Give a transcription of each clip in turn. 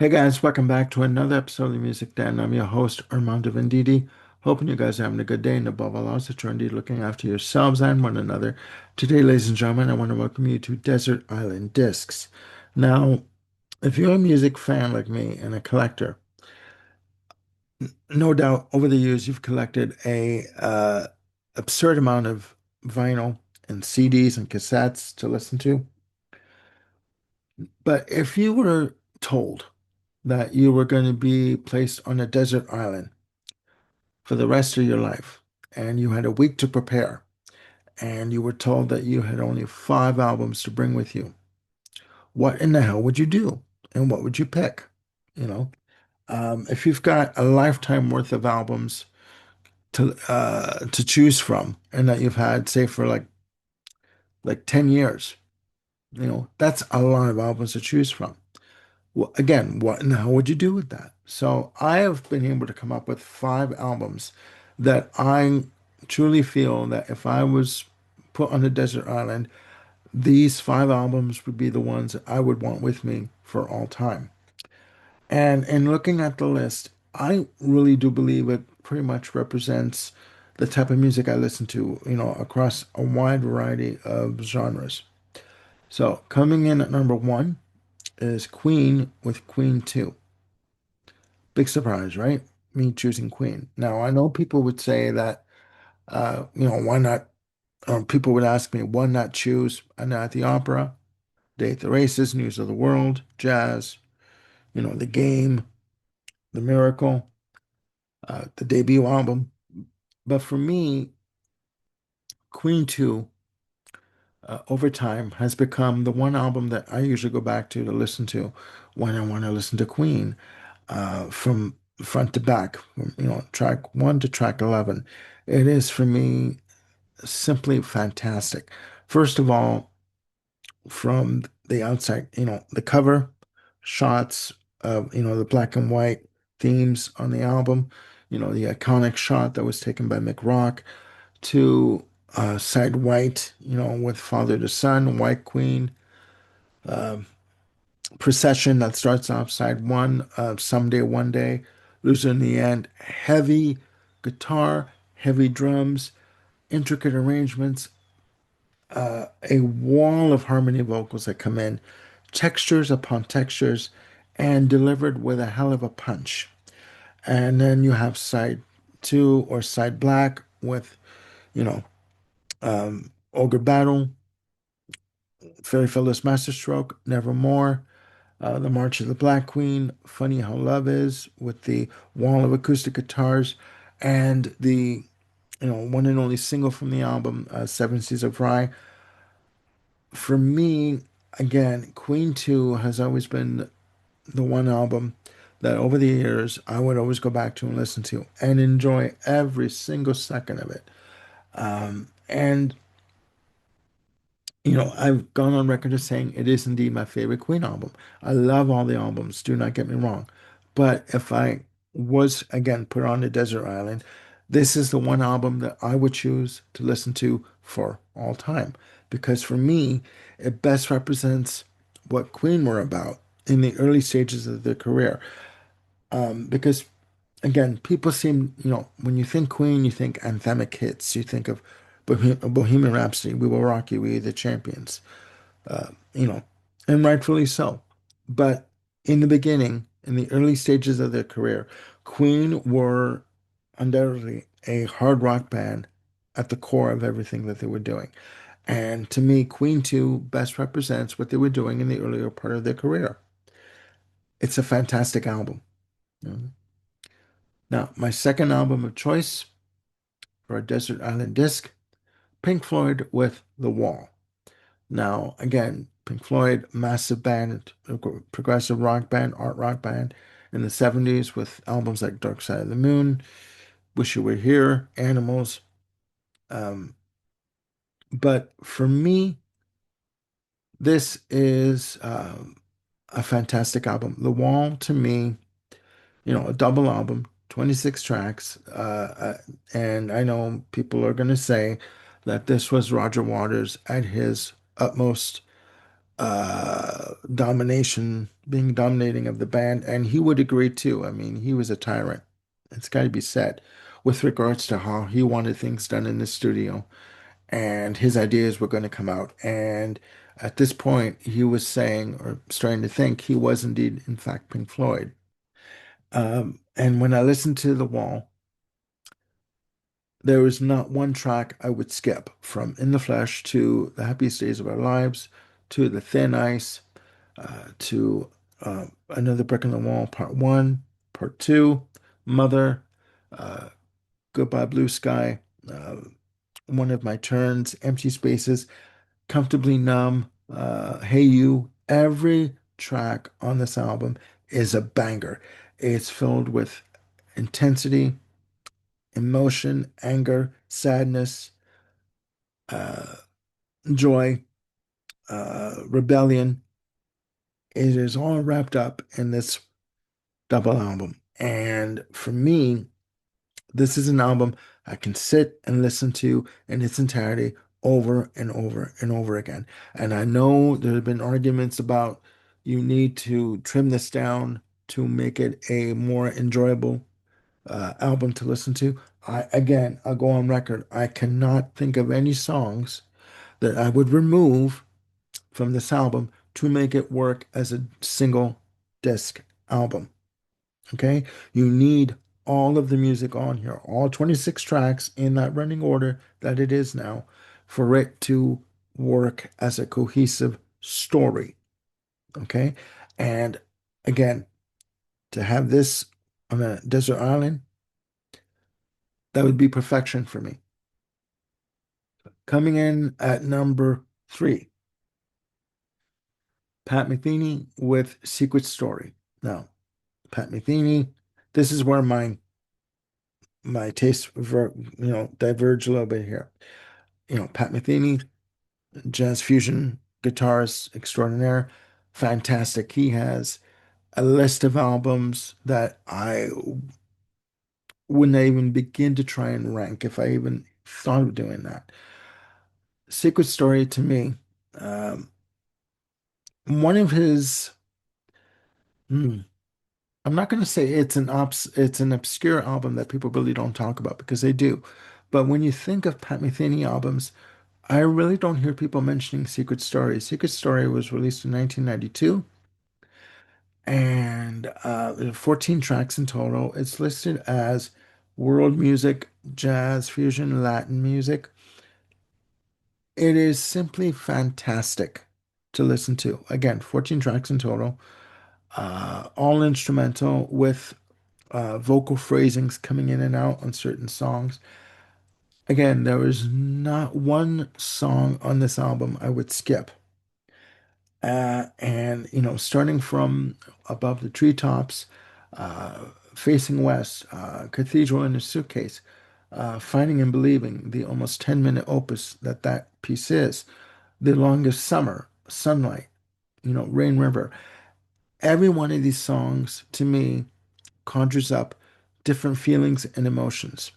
Hey guys, welcome back to another episode of Music Den. I'm your host, Armando Venditti. Hoping you guys are having a good day and above all else that you're indeed looking after yourselves and one another. Today, ladies and gentlemen, I want to welcome you to Desert Island Discs. Now, if you're a music fan like me and a collector, no doubt over the years you've collected a absurd amount of vinyl and CDs and cassettes to listen to. But if you were told that you were going to be placed on a desert island for the rest of your life, and you had a week to prepare, and you were told that you had only 5 albums to bring with you, what in the hell would you do? And what would you pick? You know, if you've got a lifetime worth of albums to choose from, and that you've had, say, for like 10 years, that's a lot of albums to choose from. Well, again, what in the hell would you do with that? So I have been able to come up with 5 albums that I truly feel that if I was put on a desert island, these 5 albums would be the ones that I would want with me for all time. And in looking at the list, I really do believe it pretty much represents the type of music I listen to, across a wide variety of genres. So coming in at number one is Queen with Queen 2. Big surprise, right? Me choosing Queen. Now, I know people would say that, why not? People would ask me, why not choose A Night at the Opera, Day at the Races, News of the World, Jazz, The Game, The Miracle, the debut album. But for me, Queen 2, over time, has become the one album that I usually go back to listen to when I want to listen to Queen, from front to back, from, track 1 to track 11. It is for me simply fantastic. First of all, from the outside, the cover shots of, the black and white themes on the album, the iconic shot that was taken by Mick Rock, to side white, with Father to Son, White Queen, uh, procession that starts off side one, Someday, One Day, Loser in the End, heavy guitar, heavy drums, intricate arrangements, a wall of harmony vocals that come in, textures upon textures, and delivered with a hell of a punch. And then you have side two or side black with, you know, Ogre Battle, Fairy Phyllis Masterstroke, Nevermore, The March of the Black Queen, Funny How Love Is, with the wall of acoustic guitars, and the, one and only single from the album, Seven Seas of Rye. For me, again, Queen 2 has always been the one album that over the years I would always go back to and listen to and enjoy every single second of it. And, I've gone on record as saying it is indeed my favorite Queen album. I love all the albums, do not get me wrong. But if I was, again, put on a desert island, this is the one album that I would choose to listen to for all time. Because for me, it best represents what Queen were about in the early stages of their career. Because again, people seem, when you think Queen, you think anthemic hits. You think of Bohemian Rhapsody, We Will Rock You, We Are the Champions, you know, and rightfully so. But in the beginning, in the early stages of their career, Queen were undoubtedly a hard rock band at the core of everything that they were doing. And to me, Queen 2 best represents what they were doing in the earlier part of their career. It's a fantastic album. Mhm. Now, my second album of choice for a Desert Island Disc, Pink Floyd with The Wall. Now, again, Pink Floyd, massive band, progressive rock band, art rock band in the 70s with albums like Dark Side of the Moon, Wish You Were Here, Animals. Um, but for me, this is a fantastic album. The Wall, to me, a double album, 26 tracks. And I know people are going to say that this was Roger Waters at his utmost domination being dominating of the band, and he would agree too. I mean, he was a tyrant. It's got to be said with regards to how he wanted things done in the studio, and his ideas were going to come out. And at this point, he was saying or starting to think he was indeed, in fact, Pink Floyd. And when I listened to The Wall, there was not one track I would skip, from In the Flesh to The Happiest Days of Our Lives to The Thin Ice to Another Brick in the Wall, Part One, Part Two, Mother, uh, Goodbye Blue Sky, uh, One of My Turns, Empty Spaces, Comfortably Numb, Hey You. Every track on this album is a banger. It's filled with intensity, emotion, anger, sadness, uh, joy, rebellion. It is all wrapped up in this double album. And for me, this is an album I can sit and listen to in its entirety over and over and over again. And I know there have been arguments about you need to trim this down to make it a more enjoyable album to listen to. I'll go on record. I cannot think of any songs that I would remove from this album to make it work as a single disc album. Okay? You need all of the music on here, all 26 tracks in that running order that it is now, for it to work as a cohesive story. Okay? And again, to have this on a desert island, that would be perfection for me. Coming in at number three, Pat Metheny with Secret Story. Now, Pat Metheny, this is where my tastes diverge a little bit here. Pat Metheny, jazz fusion guitarist extraordinaire, fantastic. He has a list of albums that I wouldn't even begin to try and rank if I even thought of doing that. Secret Story to me, um, one of his, hmm, I'm not going to say it's an obscure album that people really don't talk about, because they do. But when you think of Pat Metheny albums, I really don't hear people mentioning Secret Story. Secret Story was released in 1992, and 14 tracks in total. It's listed as world music, jazz, fusion, Latin music. It is simply fantastic to listen to. Again, 14 tracks in total, all instrumental with vocal phrasings coming in and out on certain songs. Again, there is not one song on this album I would skip. And starting from Above the Treetops, uh, Facing West, Cathedral in a Suitcase, Finding and Believing, the almost 10-minute opus that piece is, The Longest Summer, Sunlight, Rain River. Every one of these songs to me conjures up different feelings and emotions.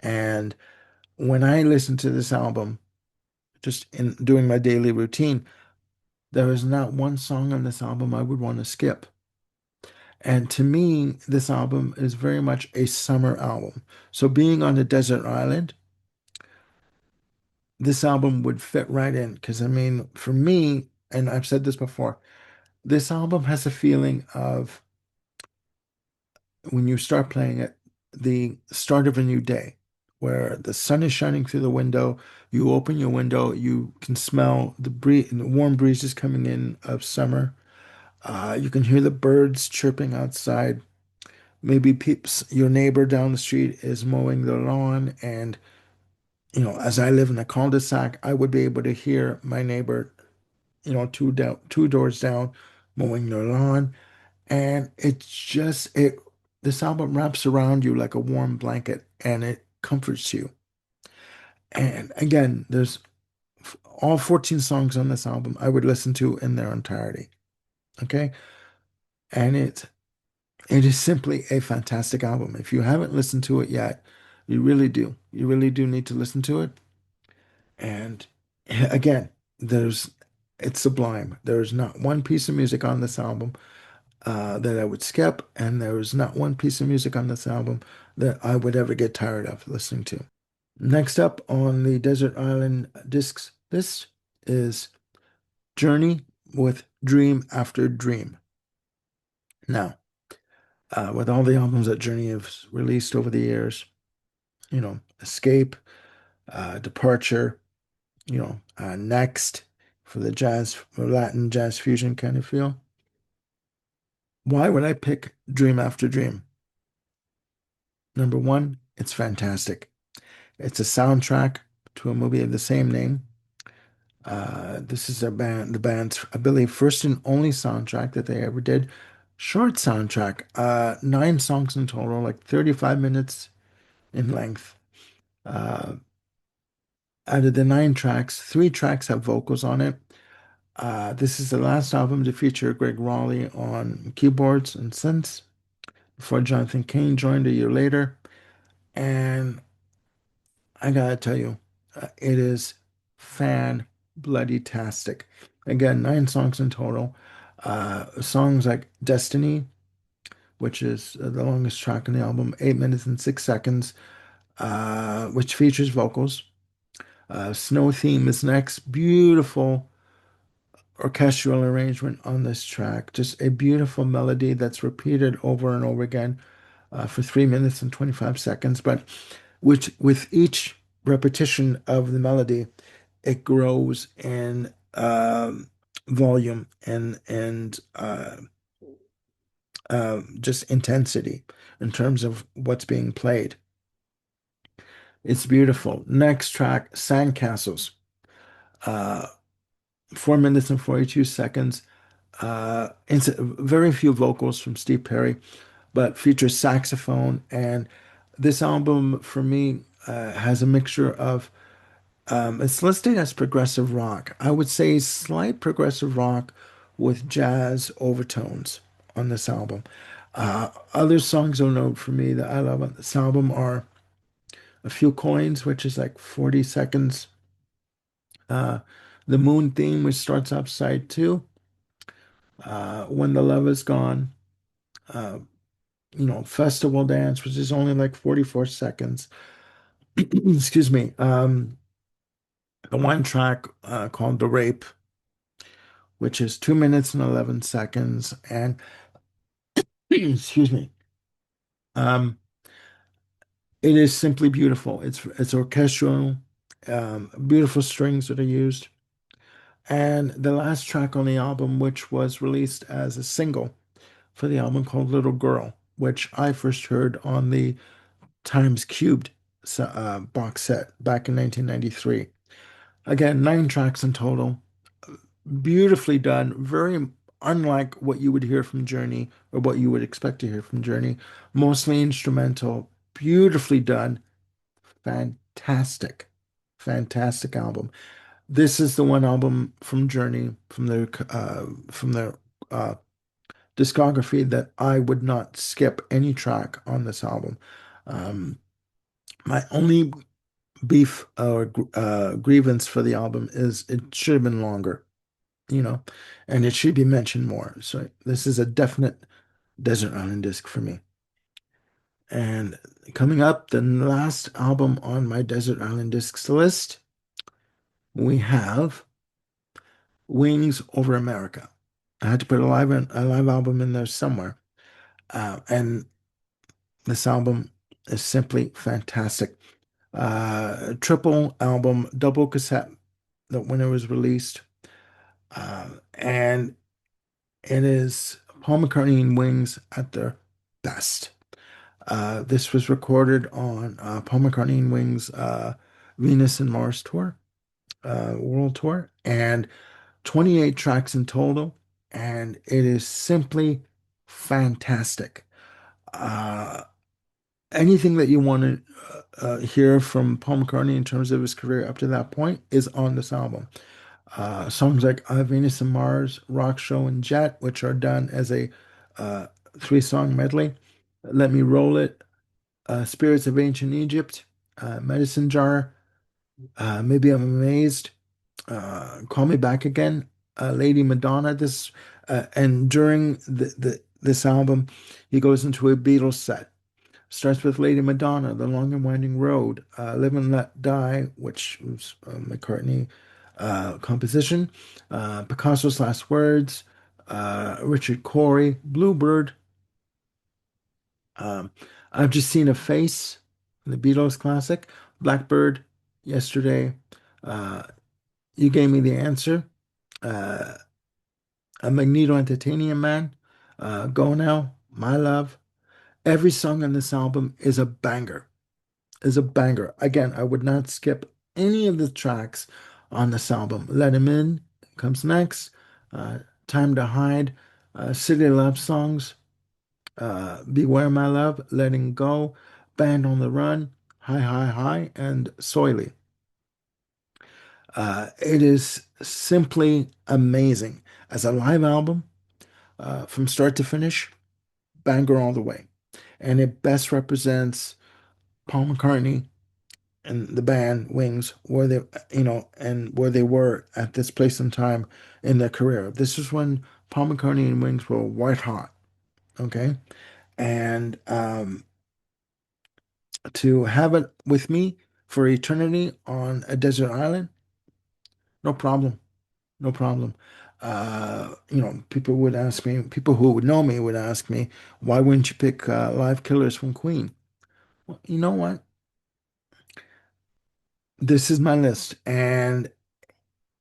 And when I listen to this album, just in doing my daily routine, there is not one song on this album I would want to skip. And to me, this album is very much a summer album. So being on a desert island, this album would fit right in. Because I mean, for me, and I've said this before, this album has a feeling of, when you start playing it, the start of a new day, where the sun is shining through the window. You open your window, you can smell the warm breezes coming in of summer. You can hear the birds chirping outside. Maybe peeps, your neighbor down the street is mowing their lawn, and as I live in a cul-de-sac, I would be able to hear my neighbor, two doors down, mowing their lawn. And it's just it. This album wraps around you like a warm blanket, and it comforts you. And again, there's all 14 songs on this album I would listen to in their entirety. Okay, and it is simply a fantastic album. If you haven't listened to it yet, you really do. You really do need to listen to it. And again, there's It's sublime. There's not one piece of music on this album that I would skip, and there's not one piece of music on this album that I would ever get tired of listening to. Next up on the Desert Island Discs list is Journey with Dream After Dream. Now, with all the albums that Journey has released over the years, Escape, Departure, Next for the jazz, Latin jazz fusion kind of feel. Why would I pick Dream After Dream? Number one, it's fantastic. It's a soundtrack to a movie of the same name. This is the band's, I believe, first and only soundtrack that they ever did. Short soundtrack, 9 songs in total, like 35 minutes in length. Uh, Out of the 9 tracks, 3 tracks have vocals on it. This is the last album to feature Greg Raleigh on keyboards and synths before Jonathan Cain joined a year later. And I gotta tell you, it is fan bloody tastic. Again, 9 songs in total. Songs like Destiny, which is the longest track on the album, 8 minutes and 6 seconds, which features vocals. Snow Theme is next. Beautiful orchestral arrangement on this track. Just a beautiful melody that's repeated over and over again for 3 minutes and 25 seconds. But which with each repetition of the melody, it grows in volume and just intensity in terms of what's being played. It's beautiful. Next track, Sandcastles. Uh, 4 minutes and 42 seconds. It's very few vocals from Steve Perry, but features saxophone. And this album, for me, has a mixture of it's listed as progressive rock. I would say slight progressive rock with jazz overtones on this album. Other songs of note for me that I love on this album are A Few Coins, which is like 40 seconds. Uh, the Moon Theme, which starts off side two. When the Love Is Gone. Uh, Festival Dance, which is only like 44 seconds. Excuse me. The one track called The Rape, which is 2 minutes and 11 seconds. And excuse me. Um, it is simply beautiful. It's orchestral, beautiful strings that are used. And the last track on the album, which was released as a single for the album called Little Girl, which I first heard on the Times Cubed box set back in 1993. Again, 9 tracks in total. Beautifully done. Very unlike what you would hear from Journey or what you would expect to hear from Journey. Mostly instrumental. Beautifully done. Fantastic. Fantastic album. This is the one album from Journey from their uh, discography that I would not skip any track on this album. Um, my only beef or grievance for the album is it should have been longer, you know, and it should be mentioned more. So this is a definite Desert Island disc for me. And coming up, the last album on my Desert Island discs list, we have Wings Over America. I had to put a live album in there somewhere, and this album is simply fantastic. Triple album, double cassette that when it was released. And it is Paul McCartney and Wings at their best. This was recorded on Paul McCartney and Wings Venus and Mars tour, world tour, and 28 tracks in total. And it is simply fantastic. Uh, Anything that you want to hear from Paul McCartney in terms of his career up to that point is on this album. Songs like Venus and Mars, Rock Show, and Jet, which are done as a uh, 3-song medley. Let Me Roll It, Spirits of Ancient Egypt, Medicine Jar, Maybe I'm Amazed, Call Me Back Again. Lady Madonna. And during this album, he goes into a Beatles set. Starts with Lady Madonna, The Long and Winding Road, Live and Let Die, which was a McCartney composition, Picasso's Last Words, Richard Cory, Bluebird. Um, I've Just Seen a Face, the Beatles classic, Blackbird, Yesterday, uh, You Gave Me the Answer, uh, A Magneto and Titanium Man, Go Now, My Love. Every song on this album is a banger. Is a banger. Again, I would not skip any of the tracks on this album. Let Him In comes next. Uh, Time to Hide, City Love Songs, Beware My Love, Letting Go, Band on the Run, Hi Hi Hi, and Soily. It is simply amazing. As a live album, from start to finish, banger all the way. And it best represents Paul McCartney and the band Wings, where they, and where they were at this place and time in their career. This is when Paul McCartney and Wings were white hot, okay? And to have it with me for eternity on a desert island, no problem, no problem. People would ask me, people who would know me would ask me, why wouldn't you pick Live Killers from Queen? Well, you know what? This is my list, and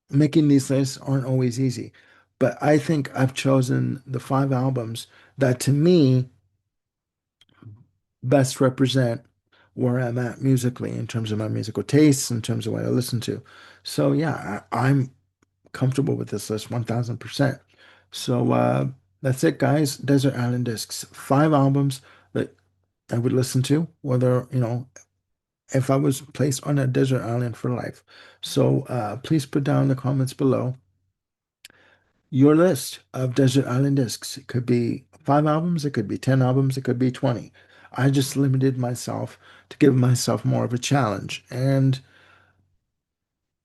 making these lists aren't always easy. But I think I've chosen the five albums that to me best represent where I'm at musically in terms of my musical tastes, in terms of what I listen to. So yeah, I'm comfortable with this list 1000%. So that's it, guys. Desert Island Discs, five albums that I would listen to, whether, if I was placed on a desert island for life. So please put down in the comments below your list of Desert Island Discs. It could be five albums, it could be 10 albums, it could be 20. I just limited myself to give myself more of a challenge, and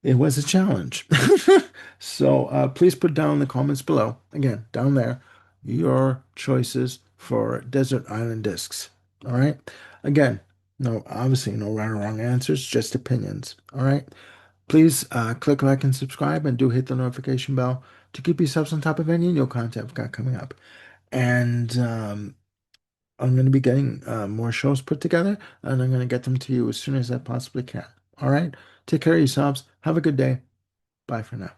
it was a challenge. So please put down in the comments below, again, down there, your choices for Desert Island Discs. All right. Again, no, obviously no right or wrong answers, just opinions. All right. Please click like and subscribe, and do hit the notification bell to keep yourselves on top of any new content I've got coming up. And I'm going to be getting more shows put together, and I'm going to get them to you as soon as I possibly can. All right? Take care of yourselves. Have a good day. Bye for now.